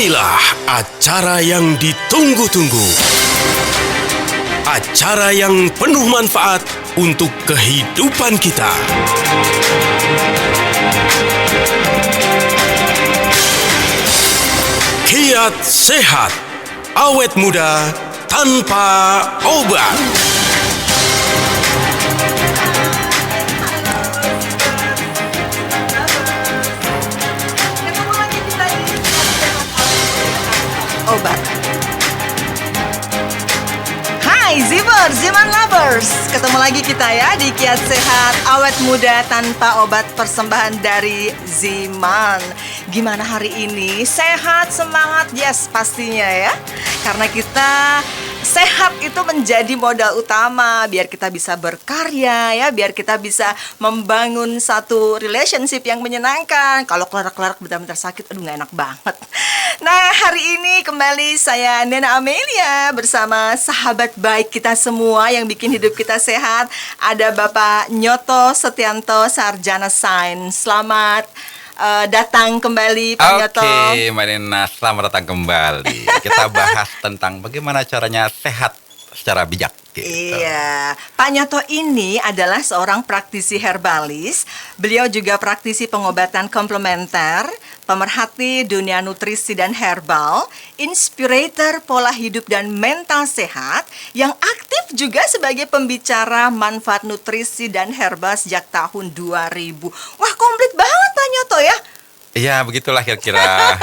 Inilah acara yang ditunggu-tunggu. Acara yang penuh manfaat untuk kehidupan kita. Kiat Sehat, awet muda tanpa obat. Obat. Hai Zivers, Ziman Lovers. Ketemu lagi kita ya di Kiat Sehat, awet muda tanpa obat, persembahan dari Ziman. Gimana hari ini? Sehat, semangat? Yes, pastinya ya. Karena kita sehat itu menjadi modal utama biar kita bisa berkarya ya, biar kita bisa membangun satu relationship yang menyenangkan. Kalau kelar-kelar bentar-bentar sakit, aduh gak enak banget. Nah, hari ini kembali saya Nena Amelia bersama sahabat baik kita semua yang bikin hidup kita sehat. Ada Bapak Nyoto Setianto, Sarjana Sains. Selamat datang kembali Pak Nyoto. Oke, Mbak Nena, selamat datang kembali. Kita bahas tentang bagaimana caranya sehat secara bijak. Gitu. Iya, Pak Nyoto ini adalah seorang praktisi herbalis. Beliau juga praktisi pengobatan komplementer, pemerhati dunia nutrisi dan herbal, inspirator pola hidup dan mental sehat, yang aktif juga sebagai pembicara manfaat nutrisi dan herbal sejak tahun 2000. Wah, komplit banget Pak Nyoto ya. Iya, begitulah kira-kira.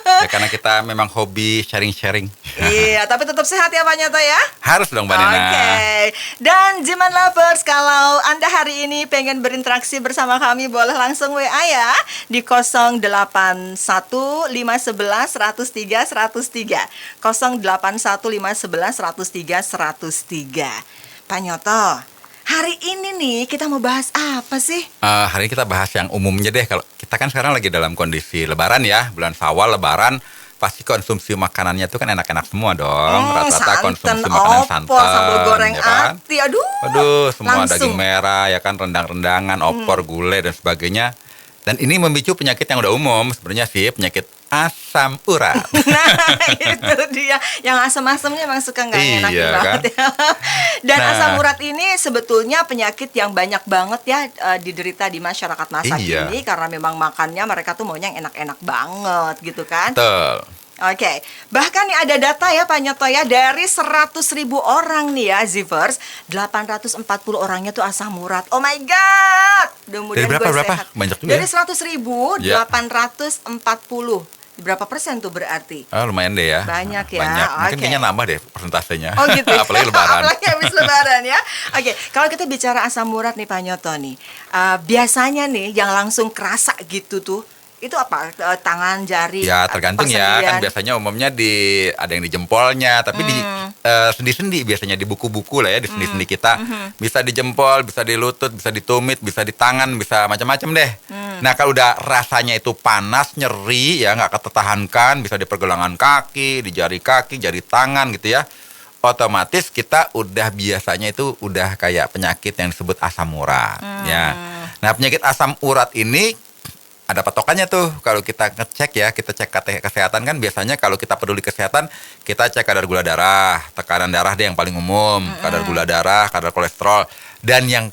Ya, karena kita memang hobi sharing-sharing. Iya, tapi tetap sehat ya Pak Nyoto ya. Harus dong Mbak Nena. Oke. Dan Ziman Lovers, kalau Anda hari ini pengen berinteraksi bersama kami, boleh langsung WA ya di 081 511 103 103. 081 511 103 103. Pak Nyoto, hari ini nih kita mau bahas apa sih? Hari ini kita bahas yang umumnya deh. Kalau kita kan sekarang lagi dalam kondisi lebaran ya, bulan Syawal lebaran, pasti konsumsi makanannya tuh kan enak-enak semua dong. Rata-rata konsumsi makanan santan, sambal goreng ya kan? ati, Aduh, semua langsung. daging merah ya kan, rendang-rendangan, opor, gulai dan sebagainya. Dan ini memicu penyakit yang udah umum sebenarnya sih, penyakit asam urat. Nah, itu dia. Yang asam-asamnya emang suka nggak enak Iya, banget ya. Dan Nah. asam urat ini sebetulnya penyakit yang banyak banget ya diderita di masyarakat masa Iya. kini, karena memang makannya mereka tuh maunya yang enak-enak banget gitu kan. Betul. Oke, bahkan nih ada data ya Pak Nyoto ya, dari 100.000 orang nih ya Zivers, 840 orangnya tuh asam urat. Oh my God. Dari berapa? Banyak juga Dari ya? 100.000, Ya. 840. Berapa persen tuh berarti? Lumayan deh ya. Banyak ya, Banyak. Mungkin oke. kayaknya nambah deh persentasenya. Oh gitu ya? Apalagi lebaran. Apalagi habis lebaran ya. Oke, kalau kita bicara asam urat nih Pak Nyoto nih, biasanya nih yang langsung kerasa gitu tuh, itu apa? Tangan, jari? Ya tergantung ya, kan persendian? biasanya umumnya ada yang di jempolnya, tapi di sendi-sendi biasanya di buku-buku lah ya, di sendi-sendi kita. Bisa di jempol, bisa di lutut, bisa di tumit, bisa di tangan, bisa macam-macam deh. Nah kalau udah rasanya itu panas, nyeri ya, nggak ketertahankan, bisa di pergelangan kaki, di jari kaki, jari tangan gitu ya. Otomatis kita udah biasanya itu udah kayak penyakit yang disebut asam urat ya. Nah penyakit asam urat ini ada patokannya tuh. Kalau kita ngecek ya, kita cek kesehatan kan biasanya kalau kita peduli kesehatan, kita cek kadar gula darah, tekanan darah deh yang paling umum, kadar gula darah, kadar kolesterol, dan yang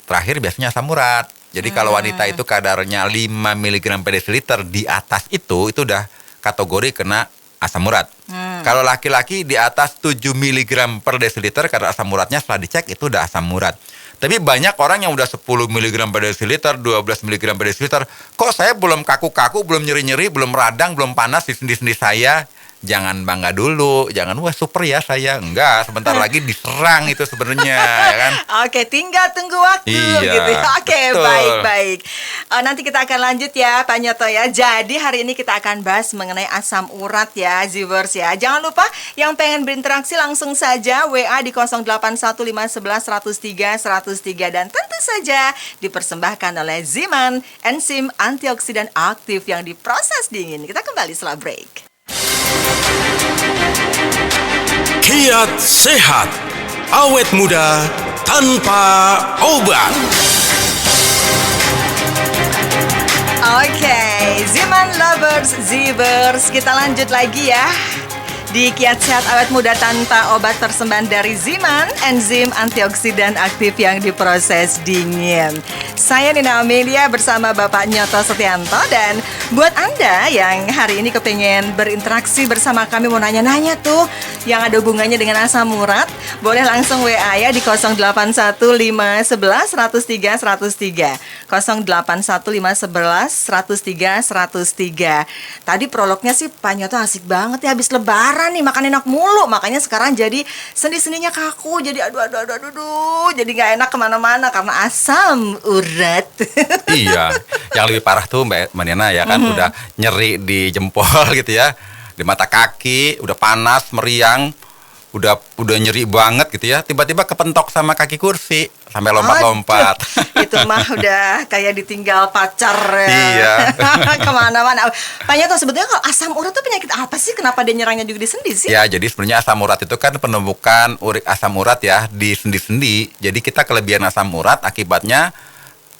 terakhir biasanya asam urat. Jadi kalau wanita itu kadarnya 5 mg per desiliter di atas itu udah kategori kena asam urat. Kalau laki-laki di atas 7 mg per desiliter kadar asam uratnya setelah dicek itu udah asam urat. Tapi banyak orang yang udah 10 mg per desiliter, 12 mg per desiliter, kok saya belum kaku-kaku, belum nyeri-nyeri, belum radang, belum panas di sendi-sendi saya. Jangan bangga dulu, jangan wah super ya saya. Enggak, sebentar lagi diserang itu sebenarnya ya kan. Oke, tinggal tunggu waktu Iya, gitu. Oke, betul. baik. Nanti kita akan lanjut ya Pak Nyoto ya. Jadi hari ini kita akan bahas mengenai asam urat ya Zivers ya. Jangan lupa yang pengen berinteraksi langsung saja WA di 081511103103 dan tentu saja dipersembahkan oleh Ziman, enzim antioksidan aktif yang diproses dingin. Kita kembali setelah break. Kiat Sehat, awet muda tanpa obat. Oke, Ziman Lovers, Zivers, kita lanjut lagi ya. Di Kiat Sehat Awet Muda Tanpa Obat persembahan dari Ziman, enzim antioksidan aktif yang diproses dingin. Saya Nina Amelia bersama Bapak Nyoto Setianto. Dan buat Anda yang hari ini kepengen berinteraksi bersama kami, mau nanya-nanya tuh yang ada hubungannya dengan asam urat, boleh langsung WA ya di 081511103103. 081511103103. Tadi prolognya sih Pak Nyoto asik banget ya, habis lebaran nih makan enak mulu, makanya sekarang jadi sendi-sendinya kaku, jadi aduh, jadi nggak enak kemana-mana karena asam urat. Iya, yang lebih parah tuh Mbak Nena ya kan, udah nyeri di jempol gitu ya, di mata kaki, udah panas, meriang, udah nyeri banget gitu ya, tiba-tiba kepentok sama kaki kursi sampai lompat-lompat. Itu mah udah kayak ditinggal pacar ya. Iya. Kemana-mana. Pak Nyoto, sebetulnya kalau asam urat itu penyakit apa sih? Kenapa dia nyerangnya juga di sendi sih? Ya, jadi sebenarnya asam urat itu kan penumpukan urik asam urat ya di sendi-sendi. Jadi kita kelebihan asam urat akibatnya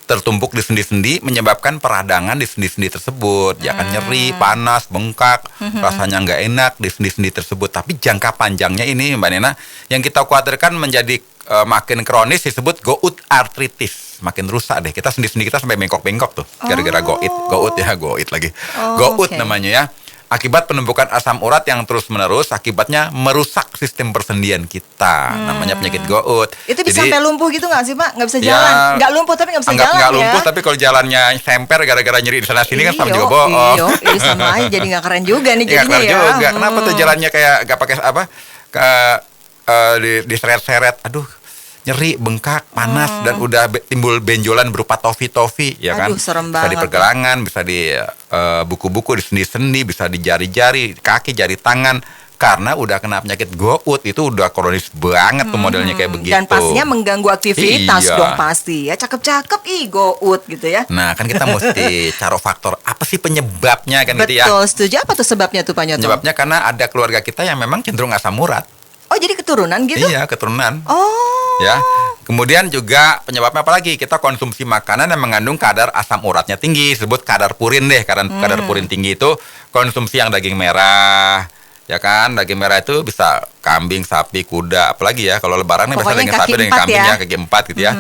tertumpuk di sendi-sendi menyebabkan peradangan di sendi-sendi tersebut. Ya kan nyeri, panas, bengkak, rasanya nggak enak di sendi-sendi tersebut. Tapi jangka panjangnya ini Mbak Nena, yang kita khawatirkan menjadi makin kronis disebut gout artritis. Makin rusak deh. Kita sendi-sendi kita sampai bengkok-bengkok tuh. Gara-gara gout lagi. Gout namanya ya. Akibat penumpukan asam urat yang terus-menerus, akibatnya merusak sistem persendian kita. Namanya penyakit gout. Itu bisa Jadi, sampai lumpuh gitu nggak sih Pak? Nggak bisa ya, jalan? Nggak lumpuh tapi nggak bisa jalan nggak ya? lumpuh, tapi kalau jalannya semper gara-gara nyeri di sana-sini kan sama juga bohong. Iya, sama aja jadi nggak keren juga nih Nggak jadinya keren ya. juga. Kenapa tuh jalannya kayak nggak pakai apa? Diseret-seret. Aduh, nyeri, bengkak, panas, dan udah timbul benjolan berupa tofi-tofi, ya kan? Aduh, serem Bisa di banget. pergelangan, bisa di buku-buku, di sendi-sendi, bisa di jari-jari, kaki, jari tangan. Karena udah kena penyakit gout, itu udah kronis banget tuh modelnya kayak begitu. Dan pastinya mengganggu aktivitas Iya. dong pasti ya. Cakep-cakep gout gitu ya. Nah, kan kita mesti cari faktor apa sih penyebabnya kan gitu ya. Betul, setuju. Apa tuh sebabnya tuh Pak Nyoto? Penyebabnya karena ada keluarga kita yang memang cenderung asam urat. Oh, jadi keturunan gitu? Iya, keturunan. Oh. Ya. Kemudian juga penyebabnya apa lagi? Kita konsumsi makanan yang mengandung kadar asam uratnya tinggi, disebut kadar purin deh. Kadar purin tinggi itu konsumsi yang daging merah. Ya kan, daging merah itu bisa kambing, sapi, kuda, apalagi ya kalau lebaran nih biasa Pokoknya daging kaki sapi, daging empat kambingnya, ya. kaki 4 gitu ya.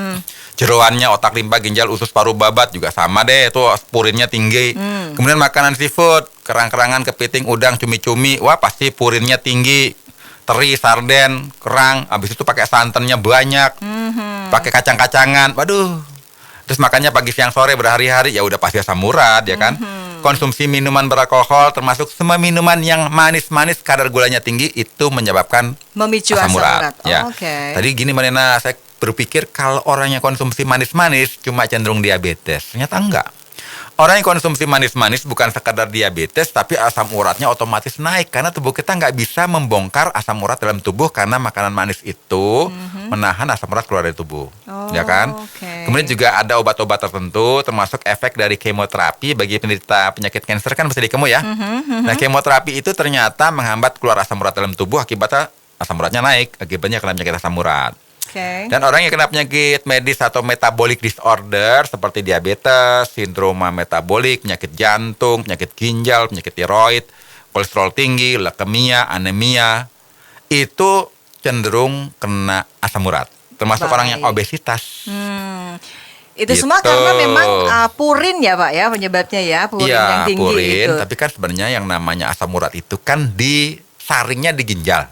Jeroannya, otak, limpa, ginjal, usus, paru, babat juga sama deh, itu purinnya tinggi. Kemudian makanan seafood, kerang-kerangan, kepiting, udang, cumi-cumi, wah pasti purinnya tinggi. Teri, sarden, kerang, habis itu pakai santannya banyak, pakai kacang-kacangan, waduh. Terus makannya pagi, siang, sore berhari-hari, ya udah pasti asam urat ya kan. Konsumsi minuman beralkohol termasuk semua minuman yang manis-manis kadar gulanya tinggi itu menyebabkan Memicu asam urat. Ya. Oh, oke. Tadi gini Mbak Nena, saya berpikir kalau orang yang konsumsi manis-manis cuma cenderung diabetes. Ternyata enggak. Orang yang konsumsi manis-manis bukan sekadar diabetes, tapi asam uratnya otomatis naik. Karena tubuh kita nggak bisa membongkar asam urat dalam tubuh karena makanan manis itu menahan asam urat keluar dari tubuh. Ya kan? Oke. Kemudian juga ada obat-obat tertentu, termasuk efek dari kemoterapi bagi penderita penyakit kanker kan bisa di kemo ya. Nah, kemoterapi itu ternyata menghambat keluar asam urat dalam tubuh, akibatnya asam uratnya naik, akibatnya kena penyakit asam urat. Oke. Dan orang yang kena penyakit medis atau metabolic disorder seperti diabetes, sindroma metabolik, penyakit jantung, penyakit ginjal, penyakit tiroid, kolesterol tinggi, leukemia, anemia, itu cenderung kena asam urat. Termasuk orang yang Baik. obesitas. Itu Gitu. semua karena memang purin ya Pak ya penyebabnya ya, purin yang Iya, tinggi purin, itu. tapi kan sebenarnya yang namanya asam urat itu kan disaringnya di ginjal.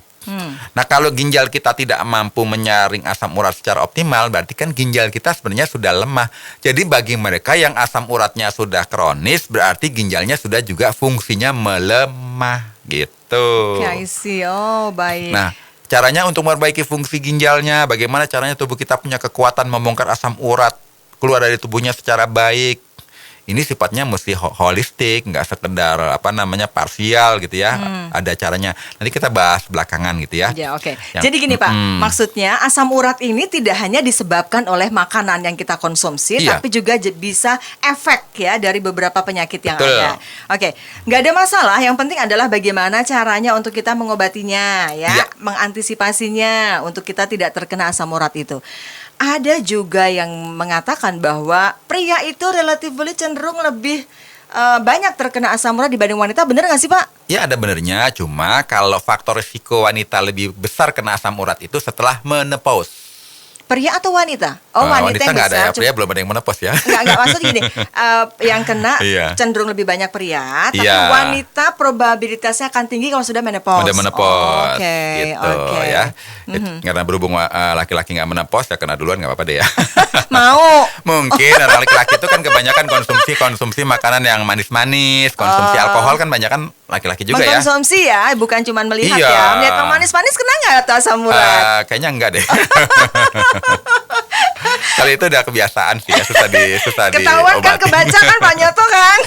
Nah, kalau ginjal kita tidak mampu menyaring asam urat secara optimal, berarti kan ginjal kita sebenarnya sudah lemah. Jadi bagi mereka yang asam uratnya sudah kronis, berarti ginjalnya sudah juga fungsinya melemah gitu. Oke, I see. Oh, baik. Nah, caranya untuk memperbaiki fungsi ginjalnya, bagaimana caranya tubuh kita punya kekuatan membongkar asam urat keluar dari tubuhnya secara baik. Ini sifatnya mesti holistik, nggak sekedar parsial gitu ya. Ada caranya. Nanti kita bahas belakangan gitu ya. Ya, oke. Yang- Jadi gini Pak, maksudnya asam urat ini tidak hanya disebabkan oleh makanan yang kita konsumsi, Iya. tapi juga bisa efek ya dari beberapa penyakit yang Betul. ada. Oke, nggak ada masalah. Yang penting adalah bagaimana caranya untuk kita mengobatinya, ya, Iya. mengantisipasinya untuk kita tidak terkena asam urat itu. Ada juga yang mengatakan bahwa pria itu relatively cenderung lebih banyak terkena asam urat dibanding wanita, bener nggak sih Pak? Ya ada benernya, cuma kalau faktor risiko wanita lebih besar kena asam urat itu setelah menopause. Pria atau wanita? Oh, wanita yang nggak ada besar. ya, pria belum ada yang menopause ya. Enggak, maksud gini, yang kena Iya. cenderung lebih banyak pria, tapi Iya. wanita probabilitasnya akan tinggi kalau sudah menopause. Udah menopause, Oke, gitu oke. ya. Karena berhubung laki-laki nggak menopause ya kena duluan nggak apa-apa deh ya. Mau. Mungkin orang laki-laki itu kan kebanyakan konsumsi makanan yang manis-manis, konsumsi alkohol kan banyak kan laki-laki juga ya. Mengkonsumsi ya, bukan cuma melihat Iya. ya. Melihat yang manis-manis kena nggak atau asam urat? Kayaknya enggak deh. Kalau itu udah kebiasaan sih ya, susah Ketahuan kan, diobati. kebaca kan Pak Nyoto kan.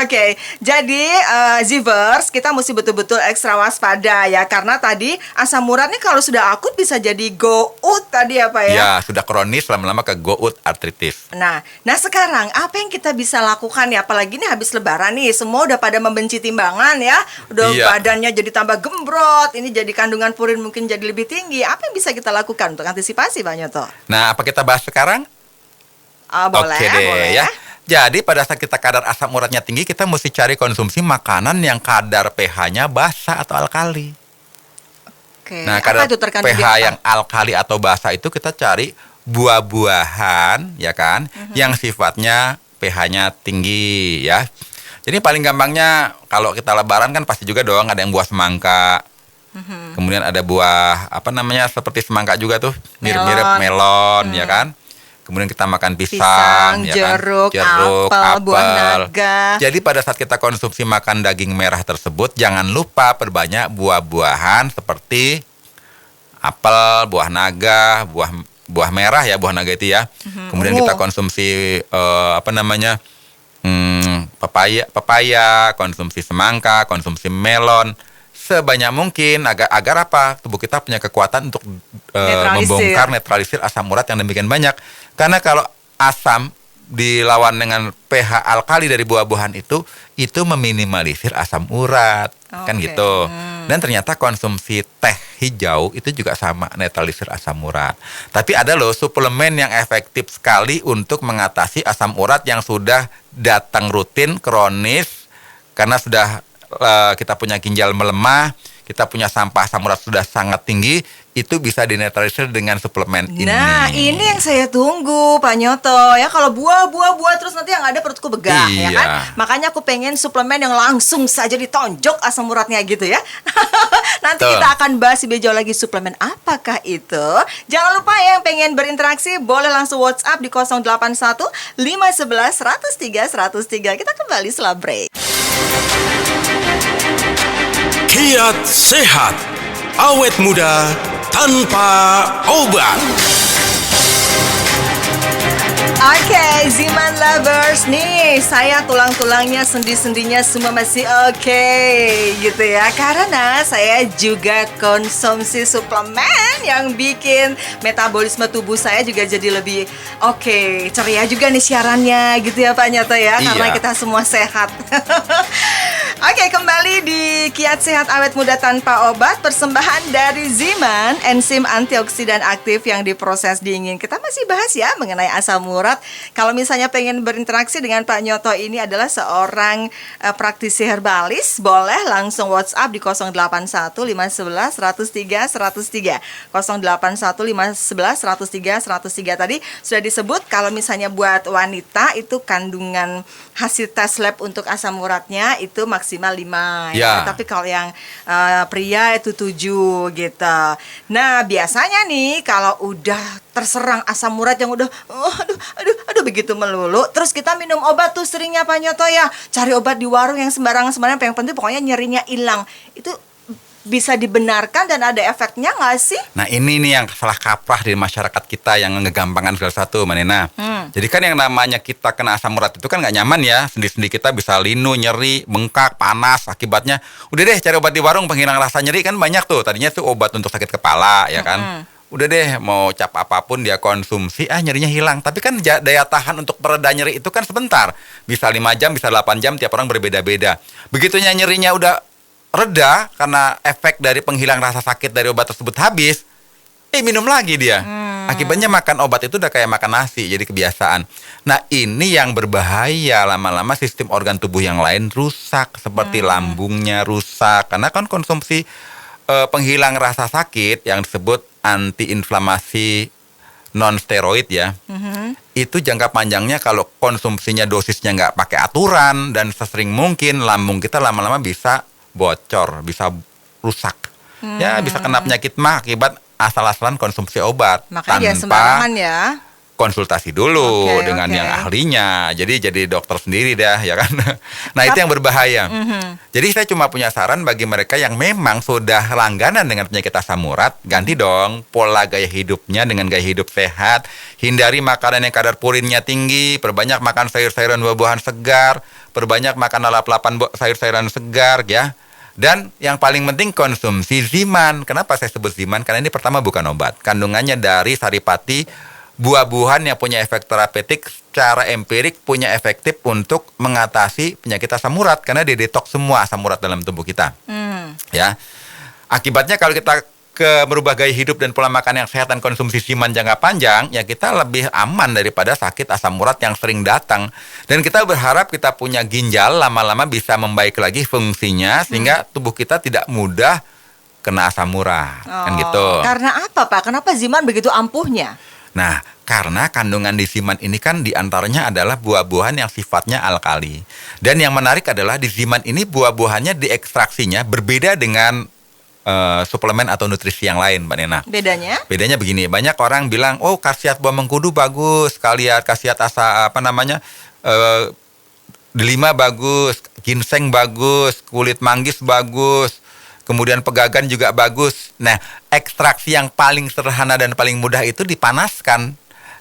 Oke. Jadi Zivers, kita mesti betul-betul ekstra waspada ya, karena tadi asam urat nih kalau sudah akut bisa jadi gout tadi ya Pak ya. Ya, sudah kronis lama-lama ke gout artritis. Nah sekarang apa yang kita bisa lakukan ya, apalagi nih habis lebaran nih, semua udah pada membenci timbangan ya, udah Iya. badannya jadi tambah gembrot, ini jadi kandungan purin mungkin jadi lebih tinggi. Apa yang bisa kita lakukan untuk antisipasi Pak Nyoto? Nah, apa kita bahas sekarang? Boleh, Oke deh boleh. ya. Jadi pada saat kita kadar asam uratnya tinggi, kita mesti cari konsumsi makanan yang kadar pH-nya basa atau alkali. Oke, Nah, apa kadar itu terkandung pH di apa? yang alkali atau basa itu kita cari buah-buahan, ya kan, yang sifatnya pH-nya tinggi, ya. Jadi paling gampangnya kalau kita lebaran kan pasti juga dong ada yang buah semangka. Kemudian ada buah apa namanya seperti semangka juga tuh, mirip-mirip melon, ya kan. Kemudian kita makan pisang, ya jeruk, kan? apel, buah naga. Jadi pada saat kita konsumsi makan daging merah tersebut, jangan lupa perbanyak buah-buahan seperti apel, buah naga, buah merah ya, buah naga itu ya. Kemudian kita konsumsi pepaya, konsumsi semangka, konsumsi melon sebanyak mungkin agar apa, tubuh kita punya kekuatan untuk membongkar netralisir asam urat yang demikian banyak. Karena kalau asam dilawan dengan pH alkali dari buah-buahan itu meminimalisir asam urat, kan gitu. Dan ternyata konsumsi teh hijau itu juga sama netralisir asam urat. Tapi ada loh suplemen yang efektif sekali untuk mengatasi asam urat yang sudah datang rutin kronis karena sudah kita punya ginjal melemah, kita punya sampah asam urat sudah sangat tinggi, itu bisa dinetralisir dengan suplemen ini. Nah, ini yang saya tunggu Pak Nyoto ya. Kalau buah terus nanti yang ada perutku begah ya Iya. kan. Makanya aku pengen suplemen yang langsung saja ditonjok asam uratnya gitu ya. Nanti Tuh. kita akan bahas lebih jauh lagi suplemen apakah itu. Jangan lupa ya, yang pengen berinteraksi boleh langsung WhatsApp di 081 511 103 103. Kita kembali setelah break. Kiat sehat, awet muda tanpa obat. Oke, Ziman Lovers nih, saya tulang-tulangnya, sendi-sendinya semua masih oke gitu ya. Karena saya juga konsumsi suplemen yang bikin metabolisme tubuh saya juga jadi lebih oke. Ceria juga nih siarannya gitu ya Pak Nyoto ya. Iya. Karena kita semua sehat. Oke, kembali di Kiat Sehat Awet Muda Tanpa Obat, persembahan dari Ziman, enzim antioksidan aktif yang diproses dingin. Kita masih bahas ya mengenai asam urat. Kalau misalnya pengen berinteraksi dengan Pak Nyoto, ini adalah seorang praktisi herbalis, boleh langsung WhatsApp di 081 511 103 103. 081 511 103 103 tadi sudah disebut. Kalau misalnya buat wanita itu kandungan hasil tes lab untuk asam uratnya itu maksimal 5 ya. Ya. Tapi kalau yang pria itu 7 gitu. Nah, biasanya nih kalau udah terserang asam urat yang udah aduh begitu melulu, terus kita minum obat tuh seringnya Pak Nyoto ya. Cari obat di warung yang sembarangan, yang penting pokoknya nyerinya hilang. Itu bisa dibenarkan dan ada efeknya nggak sih? Nah ini nih yang salah kaprah di masyarakat kita yang ngegampangkan segala satu, Mbak Nena. Jadi kan yang namanya kita kena asam urat itu kan nggak nyaman ya. Sendi-sendi kita bisa linu, nyeri, bengkak, panas. Akibatnya udah deh cari obat di warung penghilang rasa nyeri kan banyak tuh. Tadinya tuh obat untuk sakit kepala ya kan. Udah deh mau cap apapun dia konsumsi, nyerinya hilang. Tapi kan daya tahan untuk pereda nyeri itu kan sebentar. Bisa 5 jam, bisa 8 jam, tiap orang berbeda-beda. Begitunya nyerinya udah reda karena efek dari penghilang rasa sakit dari obat tersebut habis, minum lagi dia. Akibatnya makan obat itu udah kayak makan nasi, jadi kebiasaan. Nah, ini yang berbahaya, lama-lama sistem organ tubuh yang lain rusak, seperti lambungnya rusak. Karena kan konsumsi penghilang rasa sakit yang disebut antiinflamasi non steroid ya. Itu jangka panjangnya kalau konsumsinya dosisnya nggak pakai aturan dan sesering mungkin, lambung kita lama-lama bisa bocor, bisa rusak. Ya, bisa kena penyakit mah akibat asal-asalan konsumsi obat Makanya tanpa sembarangan ya. konsultasi dulu Oke, dengan oke. yang ahlinya. Jadi dokter sendiri dah, ya kan. Nah, itu yang berbahaya. Jadi saya cuma punya saran bagi mereka yang memang sudah langganan dengan penyakit asam urat, ganti dong pola gaya hidupnya dengan gaya hidup sehat. Hindari makanan yang kadar purinnya tinggi, perbanyak makan sayur-sayuran buah-buahan segar, perbanyak makan lap-lapan sayur-sayuran segar ya. Dan yang paling penting konsumsi Ziman. Kenapa saya sebut Ziman? Karena ini pertama bukan obat. Kandungannya dari saripati, buah-buahan yang punya efek terapeutik, secara empirik punya efektif untuk mengatasi penyakit asam urat. Karena dia detoks semua asam urat dalam tubuh kita. Ya. Akibatnya kalau kita merubah gaya hidup dan pola makan yang sehat dan konsumsi Ziman jangka panjang, ya kita lebih aman daripada sakit asam urat yang sering datang. Dan kita berharap kita punya ginjal lama-lama bisa membaik lagi fungsinya sehingga tubuh kita tidak mudah kena asam urat. Kan gitu. Karena apa Pak? Kenapa Ziman begitu ampuhnya? Nah, karena kandungan di Ziman ini kan diantaranya adalah buah-buahan yang sifatnya alkali. Dan yang menarik adalah di Ziman ini buah-buahannya diekstraksinya berbeda dengan suplemen atau nutrisi yang lain, Mbak Nena. Bedanya? Bedanya begini, banyak orang bilang, oh khasiat buah mengkudu bagus, khasiat delima bagus, ginseng bagus, kulit manggis bagus, kemudian pegagan juga bagus. Nah, ekstraksi yang paling sederhana dan paling mudah itu dipanaskan,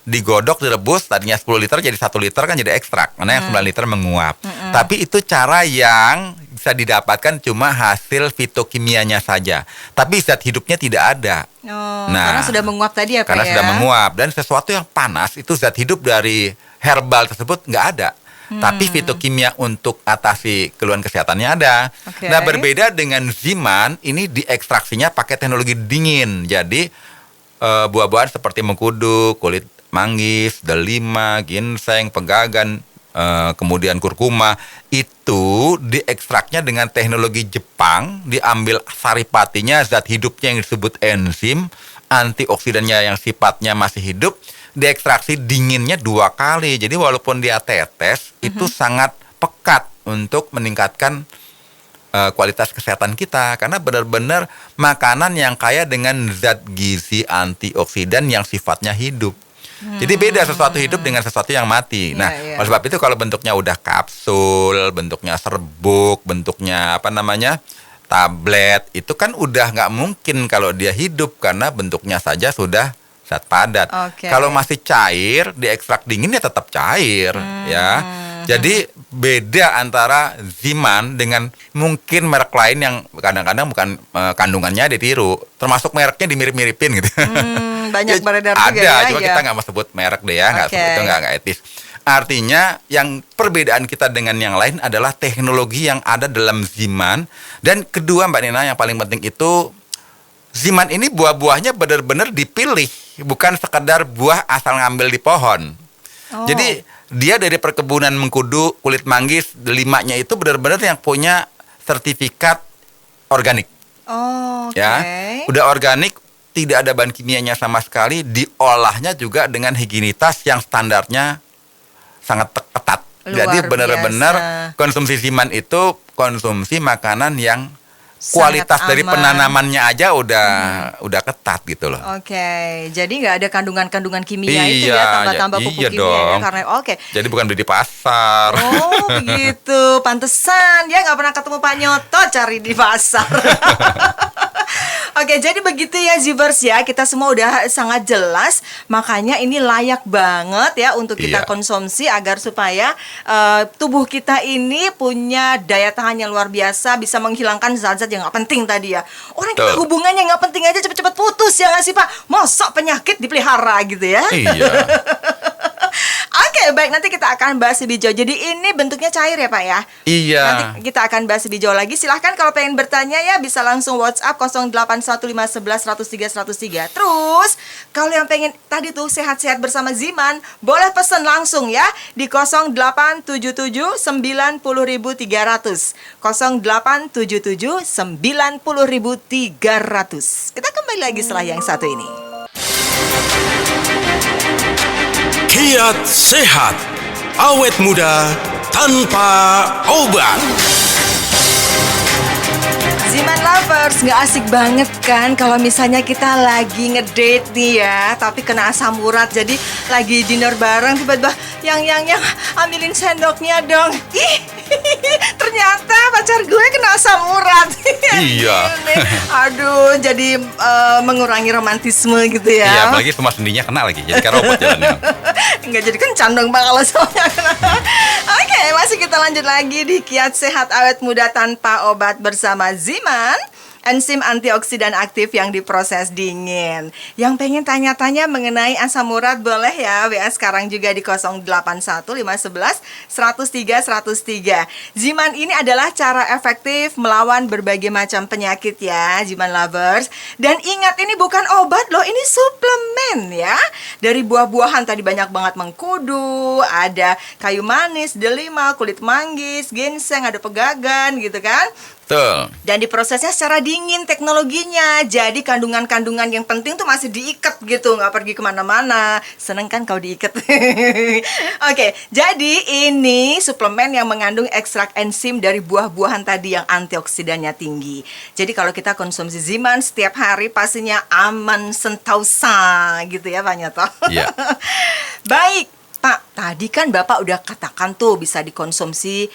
digodok, direbus, tadinya 10 liter jadi 1 liter kan jadi ekstrak. Karena yang 9 liter menguap. Tapi itu cara yang bisa didapatkan cuma hasil fitokimianya saja. Tapi zat hidupnya tidak ada. Karena sudah menguap tadi ya Pak Karena ya? sudah menguap. Dan sesuatu yang panas itu zat hidup dari herbal tersebut nggak ada. Tapi fitokimia untuk atasi keluhan kesehatannya ada. Oke. Nah, berbeda dengan Ziman, ini diekstraksinya pakai teknologi dingin. Jadi buah-buahan seperti mengkudu, kulit manggis, delima, ginseng, pegagan, kemudian kurkuma, itu diekstraknya dengan teknologi Jepang, diambil saripatinya, zat hidupnya yang disebut enzim, antioksidannya yang sifatnya masih hidup, diekstraksi dinginnya 2 kali. Jadi walaupun dia tetes, itu sangat pekat untuk meningkatkan kualitas kesehatan kita. Karena benar-benar makanan yang kaya dengan zat gizi antioksidan yang sifatnya hidup. Jadi beda sesuatu hidup dengan sesuatu yang mati. Nah, oleh sebab itu kalau bentuknya udah kapsul, bentuknya serbuk, bentuknya tablet, itu kan udah nggak mungkin kalau dia hidup karena bentuknya saja sudah zat padat. Kalau masih cair, diekstrak dingin ya tetap cair, ya. Jadi beda antara Ziman dengan mungkin merek lain yang kadang-kadang bukan kandungannya ditiru, termasuk mereknya dimirip-miripin gitu. Banyak beredar juga ada, ya. cuma kita nggak mau sebut merek deh ya, itu nggak etis. Artinya yang perbedaan kita dengan yang lain adalah teknologi yang ada dalam Ziman. Dan kedua Mbak Nina, yang paling penting itu Ziman ini buah-buahnya benar-benar dipilih, bukan sekedar buah asal ngambil di pohon. Jadi dia dari perkebunan mengkudu, kulit manggis, delimanya itu benar-benar yang punya sertifikat organik. Ya, udah organik, tidak ada bahan kimianya sama sekali, diolahnya juga dengan higienitas yang standarnya sangat ketat. Jadi benar-benar konsumsi Ziman itu konsumsi makanan yang kualitas dari penanamannya aja udah ketat gitu loh. Jadi nggak ada kandungan-kandungan kimia itu ya, tambah-tambah pupuk kimia dong. ya, karena Jadi bukan beli di pasar. Oh begitu, pantesan ya nggak pernah ketemu Pak Nyoto cari di pasar. Jadi begitu ya Zivers ya, kita semua udah sangat jelas, makanya ini layak banget ya untuk kita konsumsi agar supaya tubuh kita ini punya daya tahan yang luar biasa, bisa menghilangkan zat-zat yang nggak penting tadi ya. Orang kita hubungannya nggak penting aja cepet-cepet putus ya nggak sih Pak? Mosok penyakit dipelihara gitu ya. baik, nanti kita akan bahas lebih jauh. Jadi ini bentuknya cair ya Pak ya? Iya. Nanti kita akan bahas lebih jauh lagi. Silahkan kalau pengen bertanya ya bisa langsung WhatsApp 081511103103. Terus kalau yang pengen tadi tuh sehat-sehat bersama Ziman, boleh pesan langsung ya di 0877 90.300. 0877 90.300. Kita kembali lagi setelah yang satu ini. Kiat sehat, awet muda tanpa obat. Ziman Lovers, nggak asik banget kan kalau misalnya kita lagi ngedate nih ya, tapi kena asam urat. Jadi lagi dinner bareng, tiba-tiba yang ambilin sendoknya dong. Ih, ternyata pacar gue kena asam urat. Iya. Aduh, jadi mengurangi romantisme gitu ya. Iya, apalagi semua sendinya kena lagi. Jadi kayak robot jalannya. Enggak jadi kencan dong Pak kalau semuanya kena. Oke, masih kita lanjut lagi di Kiat Sehat Awet Muda Tanpa Obat bersama Ziman, enzim antioksidan aktif yang diproses dingin. Yang pengen tanya-tanya mengenai asam urat boleh ya WA sekarang juga di 081511103103. Ziman ini adalah cara efektif melawan berbagai macam penyakit ya Ziman Lovers. Dan ingat ini bukan obat loh, ini suplemen ya. Dari buah-buahan tadi banyak banget mengkudu, ada kayu manis, delima, kulit manggis, ginseng, ada pegagan gitu kan. Betul. Dan diprosesnya secara dingin teknologinya. Jadi kandungan-kandungan yang penting tuh masih diikat gitu, nggak pergi kemana-mana. Seneng kan kalau diikat. Oke, jadi ini suplemen yang mengandung ekstrak enzim dari buah-buahan tadi yang antioksidannya tinggi. Jadi kalau kita konsumsi Ziman setiap hari pastinya aman sentosa gitu ya Pak Nyoto. Iya. Baik. Pak, tadi kan Bapak udah katakan tuh bisa dikonsumsi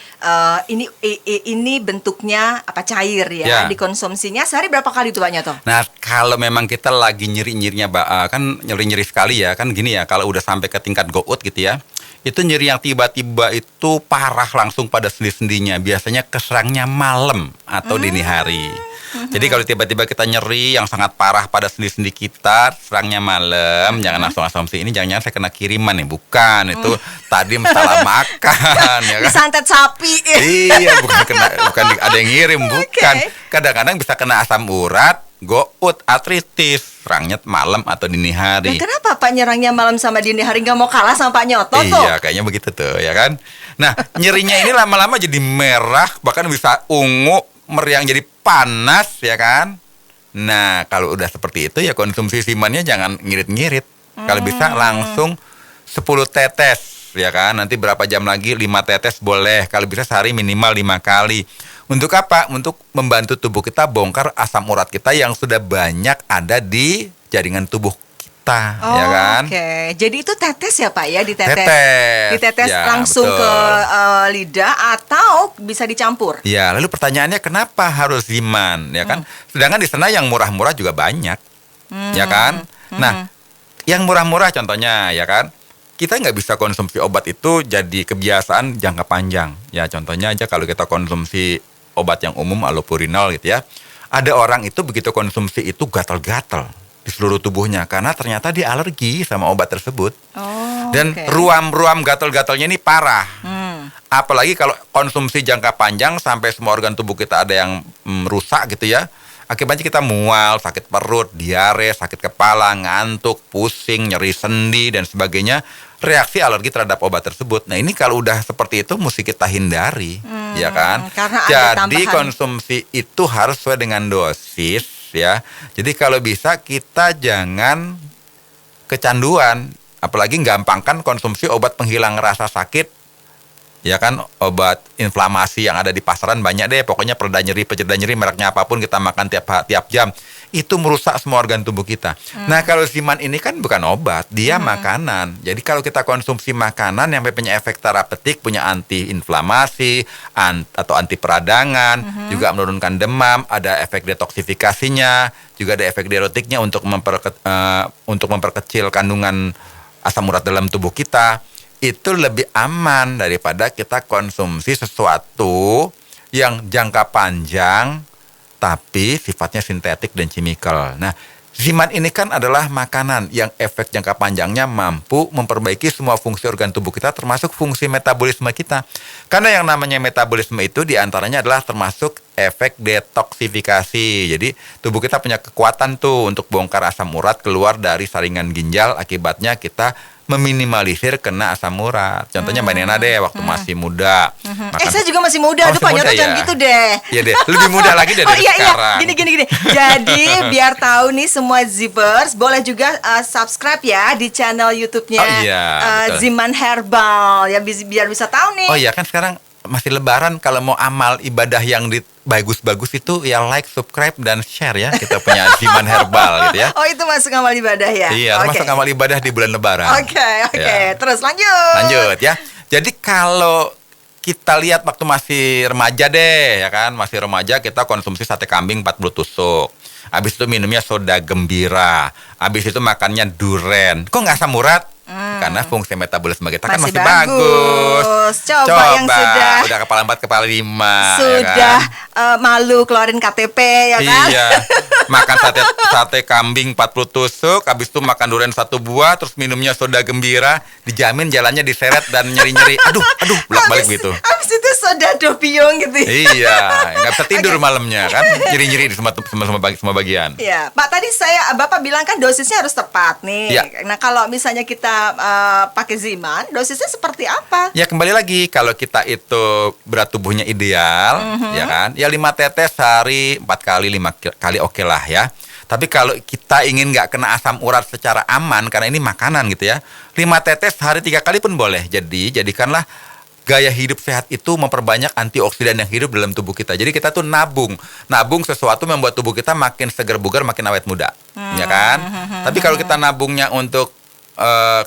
ini bentuknya apa cair ya. Dikonsumsinya sehari berapa kali tuh Pak Nyoto? Nah, kalau memang kita lagi nyeri-nyerinya kan nyeri-nyeri sekali ya. Kan gini ya, kalau udah sampai ke tingkat gout gitu ya. Itu nyeri yang tiba-tiba itu parah langsung pada sendi-sendinya. Biasanya keserangnya malam atau dini hari. Jadi kalau tiba-tiba kita nyeri yang sangat parah pada sendi-sendi kita, serangnya malam, jangan langsung asumsi ini jangan-jangan saya kena kiriman nih. Bukan, itu tadi salah makan ya kan. Disantet sapi. Iya, bukan ada yang ngirim, bukan. Kadang-kadang bisa kena asam urat, gout, artritis, serangnya malam atau dini hari. Dan kenapa Pak nyerangnya malam sama dini hari, nggak mau kalah sama Pak Nyoto tuh? Iya, kayaknya begitu tuh, ya kan. Nah, nyerinya ini lama-lama jadi merah, bahkan bisa ungu, meriang jadi panas, ya kan. Nah, kalau udah seperti itu ya konsumsi Zimannya jangan ngirit-ngirit. Kalau bisa langsung 10 tetes, ya kan. Nanti berapa jam lagi 5 tetes boleh. Kalau bisa sehari minimal 5 kali. Untuk apa? Untuk membantu tubuh kita bongkar asam urat kita yang sudah banyak ada di jaringan tubuh kita, ya kan? Oke, jadi itu tetes ya Pak ya, ditetes ya, langsung betul. ke lidah atau bisa dicampur? Ya, lalu pertanyaannya kenapa harus Ziman, ya kan? Sedangkan di sana yang murah-murah juga banyak, ya kan? Nah, yang murah-murah contohnya, ya kan? Kita nggak bisa konsumsi obat itu jadi kebiasaan jangka panjang. Ya, contohnya aja kalau kita konsumsi obat yang umum allopurinol gitu ya. Ada orang itu begitu konsumsi itu gatal-gatal di seluruh tubuhnya karena ternyata dia alergi sama obat tersebut. Dan ruam-ruam gatal-gatalnya ini parah. Apalagi kalau konsumsi jangka panjang sampai semua organ tubuh kita ada yang rusak gitu ya. Akibatnya kita mual, sakit perut, diare, sakit kepala, ngantuk, pusing, nyeri sendi dan sebagainya. Reaksi alergi terhadap obat tersebut. Nah, ini kalau udah seperti itu mesti kita hindari, ya kan? Karena ada jadi tambahan. konsumsi itu harus sesuai dengan dosis, ya. Jadi kalau bisa kita jangan kecanduan, apalagi gampangkan konsumsi obat penghilang rasa sakit, ya kan, obat inflamasi yang ada di pasaran banyak deh, pokoknya pereda nyeri, pencegah nyeri, mereknya apapun kita makan tiap jam, itu merusak semua organ tubuh kita. Nah, kalau Ziman ini kan bukan obat, dia makanan. Jadi kalau kita konsumsi makanan yang punya efek terapeutik, punya anti-inflamasi, atau anti peradangan, juga menurunkan demam, ada efek detoksifikasinya, juga ada efek diuretiknya untuk memperkecil kandungan asam urat dalam tubuh kita. Itu lebih aman daripada kita konsumsi sesuatu yang jangka panjang tapi sifatnya sintetik dan chemical. Nah, Ziman ini kan adalah makanan yang efek jangka panjangnya mampu memperbaiki semua fungsi organ tubuh kita termasuk fungsi metabolisme kita. Karena yang namanya metabolisme itu diantaranya adalah termasuk efek detoksifikasi. Jadi tubuh kita punya kekuatan tuh untuk bongkar asam urat keluar dari saringan ginjal, akibatnya kita meminimalisir kena asam urat. Contohnya Mbak Nena deh waktu masih muda. Saya juga masih muda. Aduh, Pak Nyoto jangan gitu deh. Iya deh, lebih muda lagi dari sekarang. Gini. Jadi biar tahu nih semua Zibers, boleh juga subscribe ya di channel YouTube-nya betul. Ziman Herbal ya, biar bisa tahu nih. Oh iya, kan sekarang masih lebaran, kalau mau amal ibadah yang bagus-bagus itu ya like, subscribe, dan share ya. Kita punya Ziman Herbal gitu ya. Oh, itu masuk amal ibadah ya? Iya, masuk amal ibadah di bulan lebaran. Oke. Ya. Terus lanjut. Lanjut ya. Jadi kalau kita lihat waktu masih remaja deh, ya kan, masih remaja kita konsumsi sate kambing 40 tusuk. Habis itu minumnya soda gembira. Habis itu makannya duren. Kok nggak asam urat? Karena fungsi metabolisme kita kan masih bagus. Coba yang udah kepala 4, kepala 5. Sudah ya kan? Malu keluarin KTP ya kan? Iya. Makan sate kambing 40 tusuk, habis itu makan durian 1 buah, terus minumnya soda gembira, dijamin jalannya diseret dan nyeri-nyeri. Aduh, bolak-balik gitu. Habis itu soda dopiong gitu. Iya, nggak bisa tidur malamnya kan, nyeri-nyeri di semua bagian. Iya, Pak, tadi Bapak bilang kan dosisnya harus tepat nih. Ya. Nah, kalau misalnya kita pakai Ziman, dosisnya seperti apa? Ya kembali lagi, kalau kita itu berat tubuhnya ideal, ya kan, ya 5 tetes sehari 4 kali, 5 kali oke lah ya. Tapi kalau kita ingin nggak kena asam urat secara aman, karena ini makanan gitu ya, 5 tetes sehari 3 kali pun boleh. Jadi jadikanlah gaya hidup sehat itu memperbanyak antioksidan yang hidup dalam tubuh kita. Jadi kita tuh nabung sesuatu membuat tubuh kita makin segar bugar, makin awet muda, ya kan. Tapi kalau kita nabungnya untuk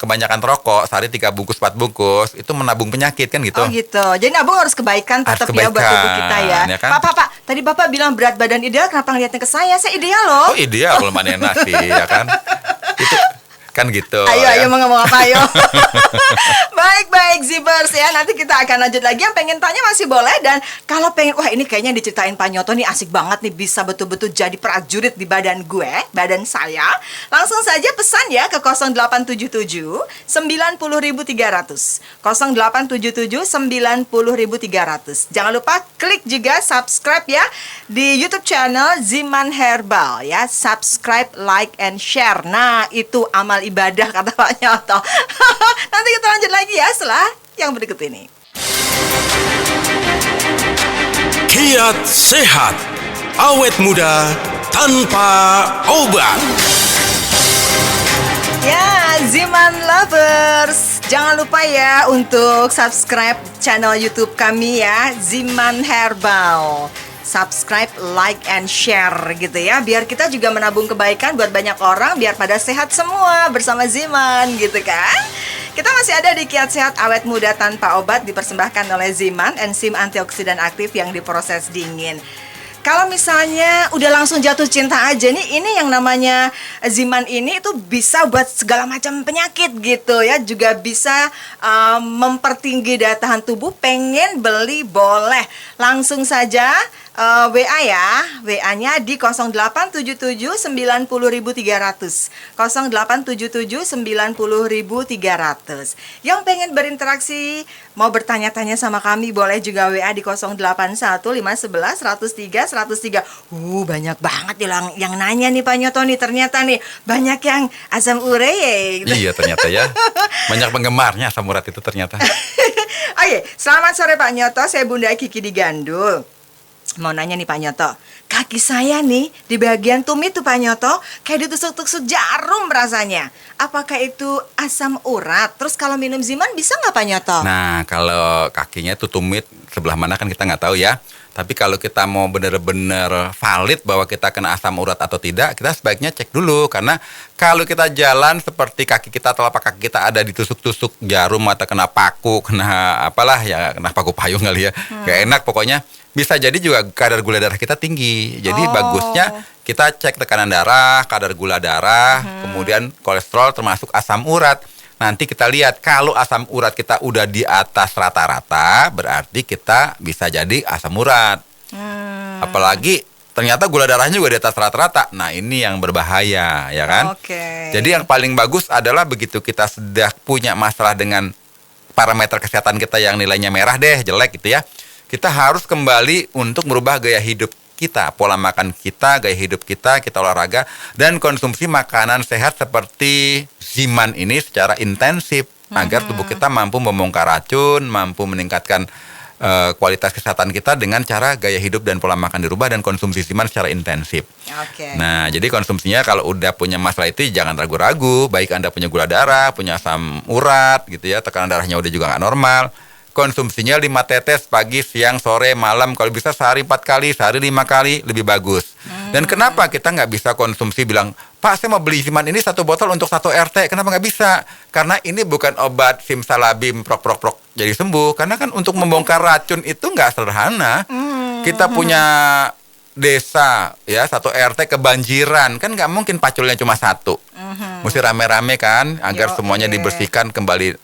kebanyakan rokok, sehari 3 bungkus 4 bungkus, itu menabung penyakit kan gitu. Oh gitu. Jadi nabung harus kebaikan tetap ya buat tubuh kita ya. Kan? Pak, tadi Bapak bilang berat badan ideal, kenapa ngeliatnya ke saya? Saya ideal loh. Oh ideal kalau Mbak Nena sih ya kan. Itu kan gitu. Ayo mau ngomong apa ayo. Baik Zibers ya, nanti kita akan lanjut lagi. Yang pengen tanya masih boleh, dan kalau pengen, wah ini kayaknya diceritain Pak Nyoto nih asik banget nih, bisa betul-betul jadi prajurit di badan saya, langsung saja pesan ya ke 0877 90.300 0877 90.300. Jangan lupa klik juga subscribe ya di YouTube channel Ziman Herbal ya. Subscribe, like, and share. Nah, itu amal ibadah kata Pak Nyoto. Nanti kita lanjut lagi ya setelah yang berikut ini. Kiat sehat, awet muda tanpa obat. Ya, Ziman Lovers, jangan lupa ya untuk subscribe channel YouTube kami ya, Ziman Herbal. Subscribe, like, and share gitu ya, biar kita juga menabung kebaikan buat banyak orang, biar pada sehat semua bersama Ziman gitu kan. Kita masih ada di Kiat Sehat Awet Muda Tanpa Obat, dipersembahkan oleh Ziman, enzim antioksidan aktif yang diproses dingin. Kalau misalnya udah langsung jatuh cinta aja nih, ini yang namanya Ziman ini itu bisa buat segala macam penyakit gitu ya. Juga bisa mempertinggi daya tahan tubuh. Pengen beli boleh, langsung saja WA ya. WA-nya di 0877 90.300 0877 90.300. Yang pengen berinteraksi, mau bertanya-tanya sama kami, boleh juga WA di 081 511 103 103. Banyak banget yang nanya nih Pak Nyoto nih, ternyata nih banyak yang asam urat. Iya ternyata ya. Banyak penggemarnya asam urat itu ternyata. Oke, selamat sore Pak Nyoto, saya Bunda Kiki di Gandul. Mau nanya nih Pak Nyoto, kaki saya nih di bagian tumit tuh Pak Nyoto kayak ditusuk-tusuk jarum rasanya. Apakah itu asam urat? Terus kalau minum Ziman bisa nggak Pak Nyoto? Nah kalau kakinya itu tumit sebelah mana kan kita nggak tahu ya. Tapi kalau kita mau benar-benar valid bahwa kita kena asam urat atau tidak, kita sebaiknya cek dulu. Karena kalau kita jalan seperti kaki kita, telapak kaki kita ada ditusuk-tusuk jarum atau kena paku, kena apalah ya, kena paku payung kali ya, gak enak pokoknya. Bisa jadi juga kadar gula darah kita tinggi. Jadi bagusnya kita cek tekanan darah, kadar gula darah, kemudian kolesterol termasuk asam urat. Nanti kita lihat kalau asam urat kita udah di atas rata-rata, berarti kita bisa jadi asam urat. Apalagi ternyata gula darahnya juga di atas rata-rata. Nah, ini yang berbahaya, ya kan? Oke. Jadi yang paling bagus adalah begitu kita sudah punya masalah dengan parameter kesehatan kita yang nilainya merah deh, jelek gitu ya. Kita harus kembali untuk merubah gaya hidup kita, pola makan kita, gaya hidup kita olahraga, dan konsumsi makanan sehat seperti Ziman ini secara intensif, agar tubuh kita mampu membongkar racun, mampu meningkatkan kualitas kesehatan kita dengan cara gaya hidup dan pola makan dirubah dan konsumsi Ziman secara intensif. Oke. Nah, jadi konsumsinya kalau udah punya masalah itu jangan ragu-ragu, baik Anda punya gula darah, punya asam urat gitu ya, tekanan darahnya udah juga nggak normal. Konsumsinya 5 tetes pagi, siang, sore, malam. Kalau bisa sehari 4 kali, sehari 5 kali, lebih bagus. Dan kenapa kita nggak bisa konsumsi bilang, Pak saya mau beli Ziman ini 1 botol untuk 1 RT. Kenapa nggak bisa? Karena ini bukan obat simsalabim prok jadi sembuh. Karena kan untuk membongkar racun itu nggak sederhana. Kita punya desa ya 1 RT kebanjiran, kan nggak mungkin paculnya cuma 1. Mesti rame-rame kan agar semuanya dibersihkan kembali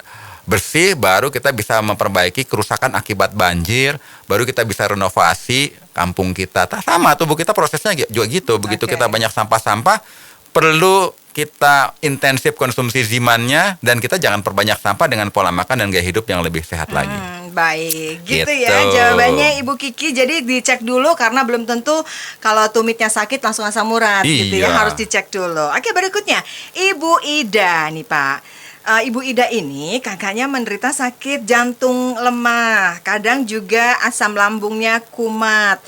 bersih, baru kita bisa memperbaiki kerusakan akibat banjir, baru kita bisa renovasi kampung kita. Sama tubuh kita prosesnya juga gitu. Begitu kita banyak sampah-sampah, perlu kita intensif konsumsi Zimannya, dan kita jangan perbanyak sampah dengan pola makan dan gaya hidup yang lebih sehat lagi. Baik, gitu Gitu. ya jawabannya Ibu Kiki. Jadi dicek dulu karena belum tentu kalau tumitnya sakit langsung asam urat gitu ya, Iya. harus dicek dulu. Oke, berikutnya Ibu Ida nih Pak. Ibu Ida ini kakaknya menderita sakit jantung lemah, kadang juga asam lambungnya kumat.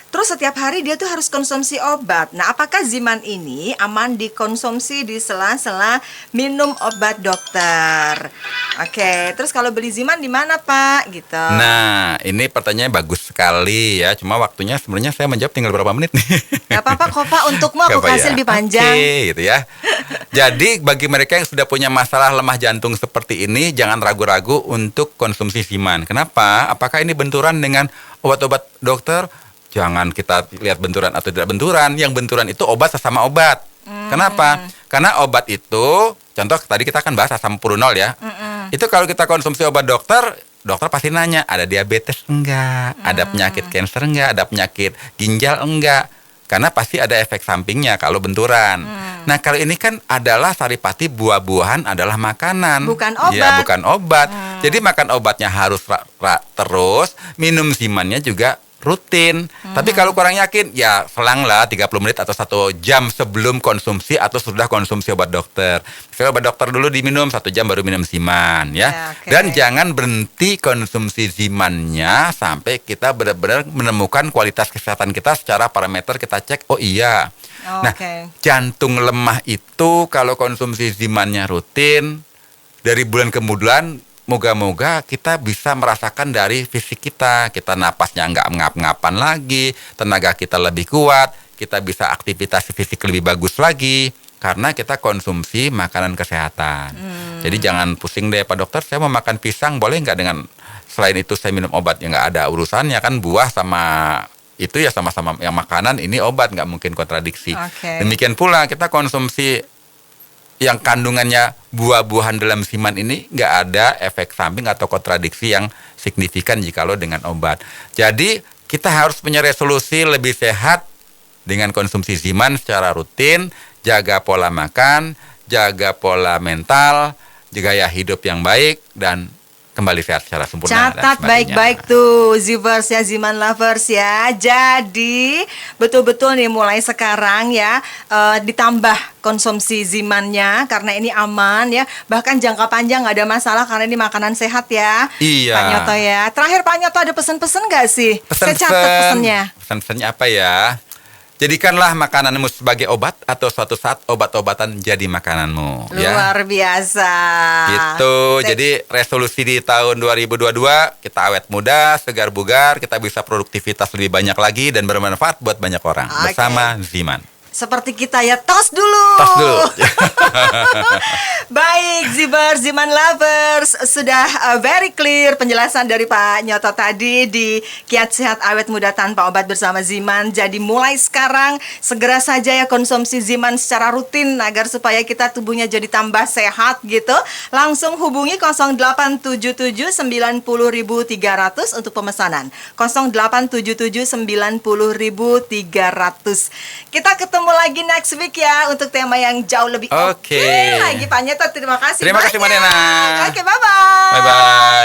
Terus setiap hari dia tuh harus konsumsi obat. Nah, apakah Ziman ini aman dikonsumsi di sela-sela minum obat dokter? Oke, terus kalau beli Ziman di mana Pak? Gitu. Nah, ini pertanyaannya bagus sekali ya. Cuma waktunya sebenarnya saya menjawab tinggal berapa menit nih. Gak apa-apa kok Pak, untukmu aku Gak apa kasih ya? lebih panjang. Oke, gitu ya. Jadi bagi mereka yang sudah punya masalah lemah jantung seperti ini, jangan ragu-ragu untuk konsumsi Ziman. Kenapa? Apakah ini benturan dengan obat-obat dokter? Jangan kita lihat benturan atau tidak benturan. Yang benturan itu obat sesama obat. Kenapa? Karena obat itu, contoh tadi kita akan bahas asam purinol ya. Itu kalau kita konsumsi obat dokter pasti nanya, ada diabetes enggak? Ada penyakit kanker enggak? Ada penyakit ginjal enggak? Karena pasti ada efek sampingnya kalau benturan. Nah, kalau ini kan adalah saripati, buah-buahan adalah makanan. Bukan obat. Ya, bukan obat. Jadi makan obatnya harus terus, minum Zimannya juga rutin. Tapi kalau kurang yakin, ya selanglah 30 menit atau 1 jam sebelum konsumsi atau sudah konsumsi obat dokter. Misalnya obat dokter dulu diminum 1 jam baru minum Ziman ya. Ya, oke. Dan jangan berhenti konsumsi Zimannya sampai kita benar-benar menemukan kualitas kesehatan kita secara parameter kita cek, oh iya. Nah, Oke. jantung lemah itu kalau konsumsi Zimannya rutin, dari bulan ke bulan, moga-moga kita bisa merasakan dari fisik kita. Kita napasnya nggak ngap-ngapan lagi, tenaga kita lebih kuat, kita bisa aktivitas fisik lebih bagus lagi, karena kita konsumsi makanan kesehatan. Jadi jangan pusing deh, Pak Dokter, saya mau makan pisang, boleh nggak dengan selain itu saya minum obat? Ya nggak ada urusannya kan, buah sama itu ya sama-sama yang makanan, ini obat, nggak mungkin kontradiksi. Oke. Demikian pula kita konsumsi yang kandungannya buah-buahan dalam Ziman ini nggak ada efek samping atau kontradiksi yang signifikan jikalau dengan obat. Jadi kita harus punya resolusi lebih sehat dengan konsumsi Ziman secara rutin, jaga pola makan, jaga pola mental, gaya hidup yang baik, dan kembali sehat secara sempurna. Catat dan sebagainya. baik-baik tuh Zivers ya, Ziman Lovers ya. Jadi betul-betul nih mulai sekarang ya ditambah konsumsi Zimannya karena ini aman ya. Bahkan jangka panjang nggak ada masalah karena ini makanan sehat ya. Iya. Pak Nyoto ya. Terakhir Pak Nyoto ada pesan-pesan nggak sih? Saya catat pesannya. Pesan-pesannya apa ya? Jadikanlah makananmu sebagai obat atau suatu saat obat-obatan jadi makananmu. Ya. Luar biasa. Gitu. Jadi resolusi di tahun 2022 kita awet muda, segar bugar, kita bisa produktivitas lebih banyak lagi dan bermanfaat buat banyak orang Oke. bersama Ziman. Seperti kita ya, tos dulu. Tos dulu. Baik. Baik, Zibers, Ziman Lovers, sudah very clear penjelasan dari Pak Nyoto tadi di Kiat Sehat Awet Muda Tanpa Obat bersama Ziman. Jadi mulai sekarang segera saja ya konsumsi Ziman secara rutin agar supaya kita tubuhnya jadi tambah sehat gitu. Langsung hubungi 0877 90.300 untuk pemesanan. 0877 90.300. Kita ketemu lagi next week ya untuk tema yang jauh lebih Oke. lagi Pak Nyoto. Terima kasih Terima kasih, Mbak banyak. Nena. Oke, bye-bye. Bye-bye.